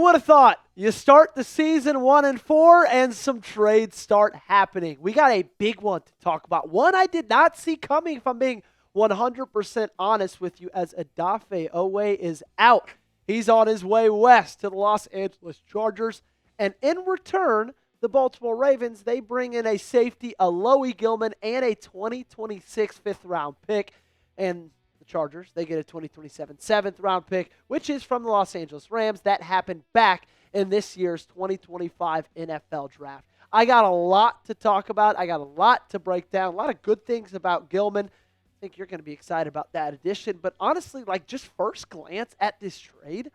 would have thought? You start the season 1-4 and some trades start happening. We got a big one to talk about. One I did not see coming, if I'm being 100% honest with you, as Odafe Oweh is out. He's on his way west to the Los Angeles Chargers. And in return, the Baltimore Ravens, they bring in a safety, Alohi Gilman, and a 2026 fifth-round pick. And the Chargers, they get a 2027 seventh-round pick, which is from the Los Angeles Rams. That happened back in this year's 2025 NFL Draft. I got a lot to talk about. I got a lot to break down. A lot of good things about Gilman. I think you're going to be excited about that addition. But honestly, like just first glance at this trade,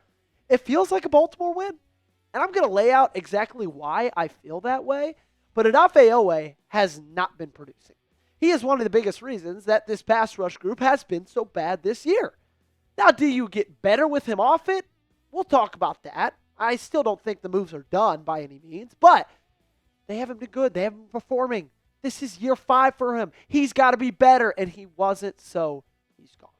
it feels like a Baltimore win. And I'm going to lay out exactly why I feel that way. But Odafe Oweh has not been producing. He is one of the biggest reasons that this pass rush group has been so bad this year. Now, do you get better with him off it? We'll talk about that. I still don't think the moves are done by any means, but they haven't been good. They haven't been performing. This is year 5 for him. He's got to be better, and he wasn't, so he's gone.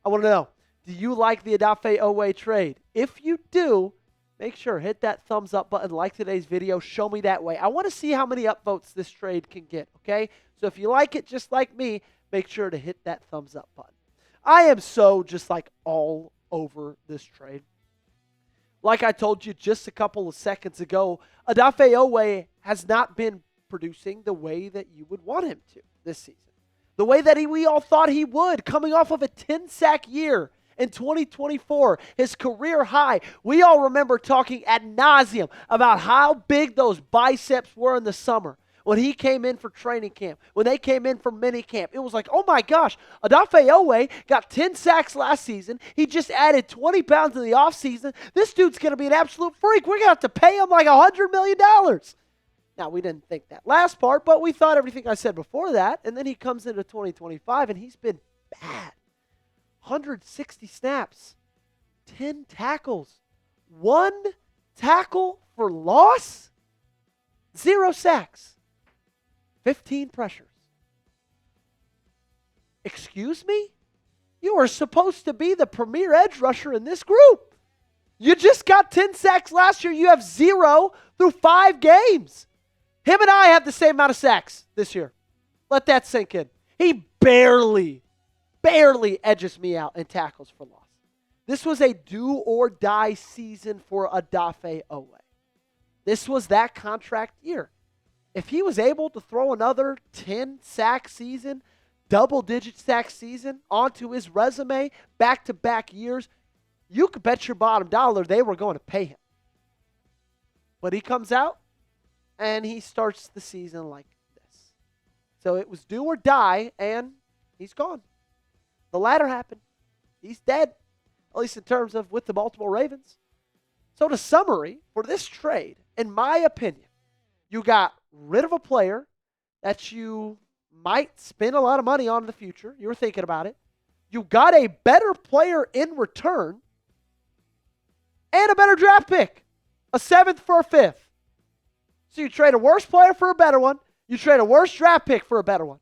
I want to know, do you like the Odafe Oweh trade? If you do, make sure, hit that thumbs up button, like today's video, show me that way. I want to see how many upvotes this trade can get, okay? So if you like it just like me, make sure to hit that thumbs up button. I am so just like all over this trade. Like I told you just a couple of seconds ago, Odafe Oweh has not been producing the way that you would want him to this season. The way that we all thought he would, coming off of a 10-sack year in 2024, his career high. We all remember talking ad nauseum about how big those biceps were in the summer when he came in for training camp, when they came in for mini camp. It was like, oh my gosh, Odafe Oweh got 10 sacks last season. He just added 20 pounds in the offseason. This dude's going to be an absolute freak. We're going to have to pay him like $100 million. Now, we didn't think that last part, but we thought everything I said before that. And then he comes into 2025, and he's been bad. 160 snaps, 10 tackles, 1 tackle for loss, 0 sacks, 15 pressures. Excuse me? You are supposed to be the premier edge rusher in this group. You just got 10 sacks last year. You have 0 through 5 games. Him and I have the same amount of sacks this year. Let that sink in. He barely edges me out in tackles for loss. This was a do-or-die season for Odafe Oweh. This was that contract year. If he was able to throw another 10-sack season, double-digit sack season onto his resume, back-to-back years, you could bet your bottom dollar they were going to pay him. But he comes out, and he starts the season like this. So it was do or die, and he's gone. The latter happened. He's dead, at least in terms of with the Baltimore Ravens. So the summary for this trade, in my opinion, you got rid of a player that you might spend a lot of money on in the future. You were thinking about it. You got a better player in return and a better draft pick, a 7th for a 5th. So you trade a worse player for a better one. You trade a worse draft pick for a better one.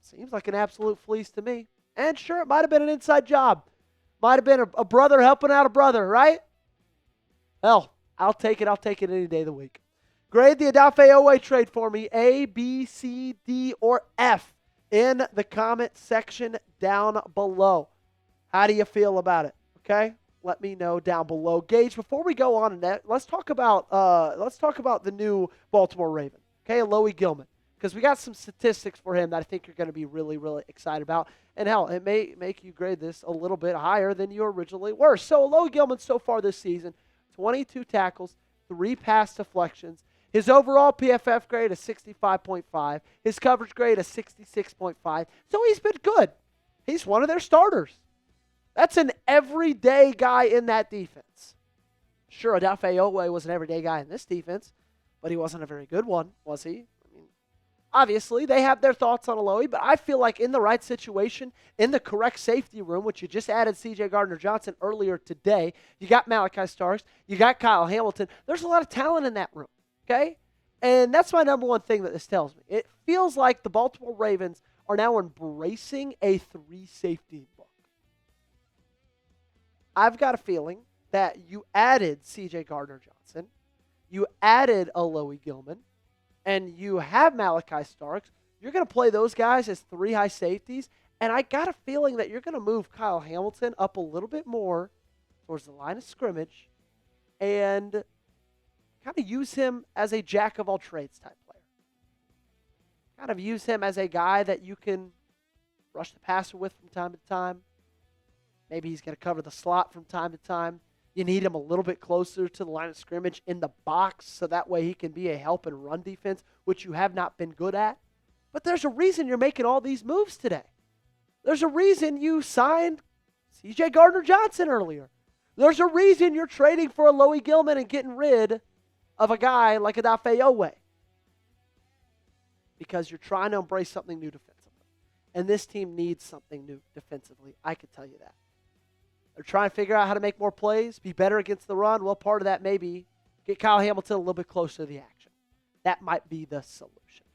Seems like an absolute fleece to me. And sure, it might have been an inside job. Might have been a brother helping out a brother, right? Hell, I'll take it. I'll take it any day of the week. Grade the Odafe Oweh trade for me, A, B, C, D, or F in the comment section down below. How do you feel about it? Okay? Let me know down below. Gage, before we go on in that, let's talk about the new Baltimore Raven. Okay, Alohi Gilman. Because we got some statistics for him that I think you're going to be really, really excited about. And hell, it may make you grade this a little bit higher than you originally were. So Alohi Gilman so far this season, 22 tackles, 3 pass deflections. His overall PFF grade is 65.5. His coverage grade is 66.5. So he's been good. He's one of their starters. That's an everyday guy in that defense. Sure, Odafe Oweh was an everyday guy in this defense, but he wasn't a very good one, was he? I mean, obviously, they have their thoughts on Alohi, but I feel like in the right situation, in the correct safety room, which you just added C.J. Gardner-Johnson earlier today, you got Malachi Starks, you got Kyle Hamilton. There's a lot of talent in that room, okay? And that's my number one thing that this tells me. It feels like the Baltimore Ravens are now embracing a 3-safety book. I've got a feeling that you added C.J. Gardner-Johnson, you added Alohi Gilman, and you have Malachi Starks, you're going to play those guys as 3 high safeties, and I got a feeling that you're going to move Kyle Hamilton up a little bit more towards the line of scrimmage and kind of use him as a jack-of-all-trades type player. Kind of use him as a guy that you can rush the passer with from time to time. Maybe he's going to cover the slot from time to time. You need him a little bit closer to the line of scrimmage in the box so that way he can be a help in run defense, which you have not been good at. But there's a reason you're making all these moves today. There's a reason you signed C.J. Gardner-Johnson earlier. There's a reason you're trading for Alohi Gilman and getting rid of a guy like Odafe Oweh. Because you're trying to embrace something new defensively. And this team needs something new defensively. I can tell you that. They're trying to figure out how to make more plays, be better against the run. Well, part of that may be get Kyle Hamilton a little bit closer to the action. That might be the solution.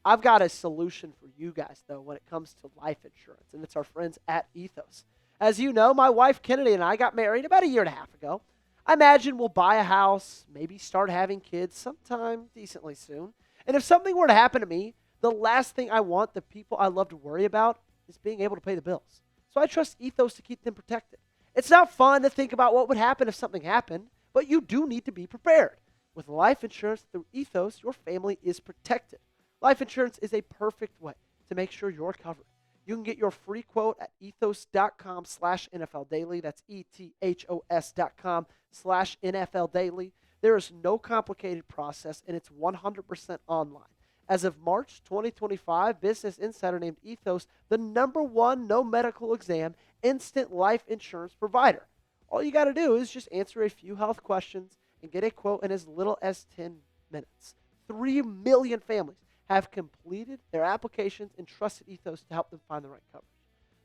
I've got a solution for you guys, though, when it comes to life insurance, and it's our friends at Ethos. As you know, my wife Kennedy and I got married about 1.5 years ago. I imagine we'll buy a house, maybe start having kids sometime decently soon. And if something were to happen to me, the last thing I want the people I love to worry about is being able to pay the bills. So I trust Ethos to keep them protected. It's not fun to think about what would happen if something happened, but you do need to be prepared. With life insurance through Ethos, your family is protected. Life insurance is a perfect way to make sure you're covered. You can get your free quote at ethos.com/NFL Daily. That's ethos.com/NFL Daily. There is no complicated process, and it's 100% online. As of March 2025, Business Insider named Ethos the #1 no medical exam instant life insurance provider. All you got to do is just answer a few health questions and get a quote in as little as 10 minutes. 3 million families have completed their applications and trusted Ethos to help them find the right coverage.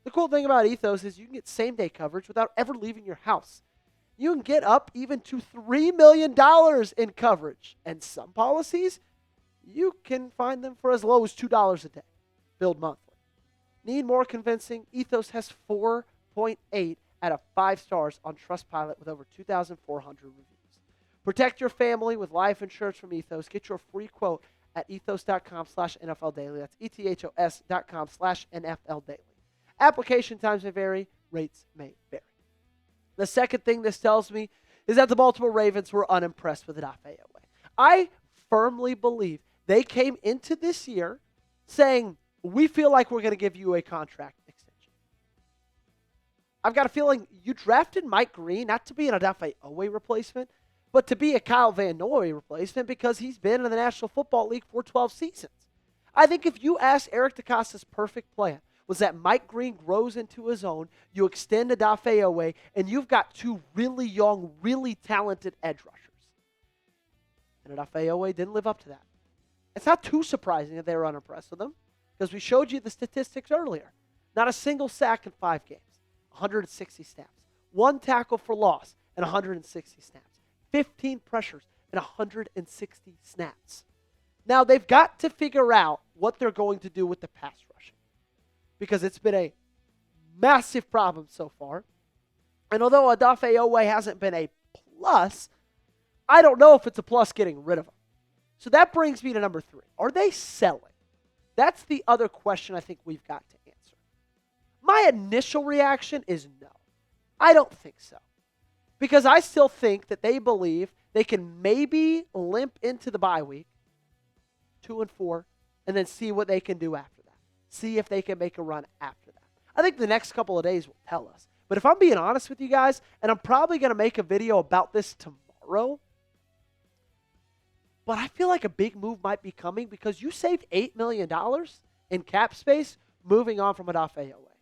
The cool thing about Ethos is you can get same-day coverage without ever leaving your house. You can get up even to $3 million in coverage. And some policies, you can find them for as low as $2 a day, billed monthly. Need more convincing? Ethos has 4.8 out of 5 stars on Trustpilot with over 2,400 reviews. Protect your family with life insurance from Ethos. Get your free quote at ethos.com/NFL Daily. That's ethos.com/NFL Daily. Application times may vary. Rates may vary. The second thing this tells me is that the Baltimore Ravens were unimpressed with Odafe Oweh. I firmly believe they came into this year saying, we feel like we're going to give you a contract extension. I've got a feeling you drafted Mike Green not to be an Odafe Oweh replacement, but to be a Kyle Van Noy replacement because he's been in the National Football League for 12 seasons. I think if you ask Eric DeCosta's perfect plan was that Mike Green grows into his own, you extend Odafe Oweh, and you've got 2 really young, really talented edge rushers. And Odafe Oweh didn't live up to that. It's not too surprising that they were unimpressed with him because we showed you the statistics earlier. Not a single sack in 5 games, 160 snaps. 1 tackle for loss and 160 snaps. 15 pressures and 160 snaps. Now, they've got to figure out what they're going to do with the pass rushing because it's been a massive problem so far. And although Odafe Oweh hasn't been a plus, I don't know if it's a plus getting rid of him. So that brings me to number 3. Are they selling? That's the other question I think we've got to answer. My initial reaction is no. I don't think so. Because I still think that they believe they can maybe limp into the bye week, 2-4, and then see what they can do after that. See if they can make a run after that. I think the next couple of days will tell us. But if I'm being honest with you guys, and I'm probably going to make a video about this tomorrow, but I feel like a big move might be coming because you saved $8 million in cap space moving on from Odafe Oweh.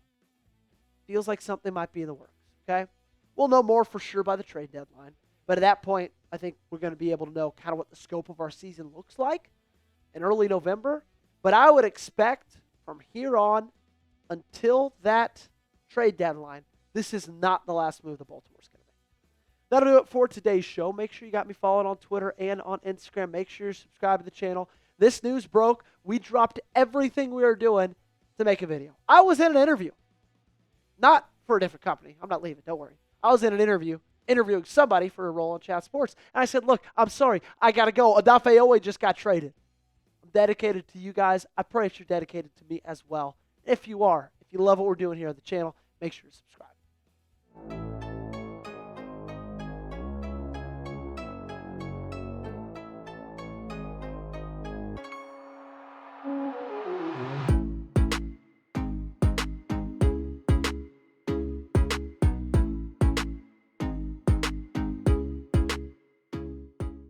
Feels like something might be in the works, okay? We'll know more for sure by the trade deadline. But at that point, I think we're going to be able to know kind of what the scope of our season looks like in early November. But I would expect from here on until that trade deadline, this is not the last move the Baltimore's going to make. That'll do it for today's show. Make sure you got me followed on Twitter and on Instagram. Make sure you're subscribed to the channel. This news broke. We dropped everything we were doing to make a video. I was in an interview. Not for a different company. I'm not leaving. Don't worry. I was in an interview interviewing somebody for a role on Chat Sports. And I said, look, I'm sorry. I got to go. Odafe Oweh just got traded. I'm dedicated to you guys. I pray that you're dedicated to me as well. If you are, if you love what we're doing here on the channel, make sure to subscribe.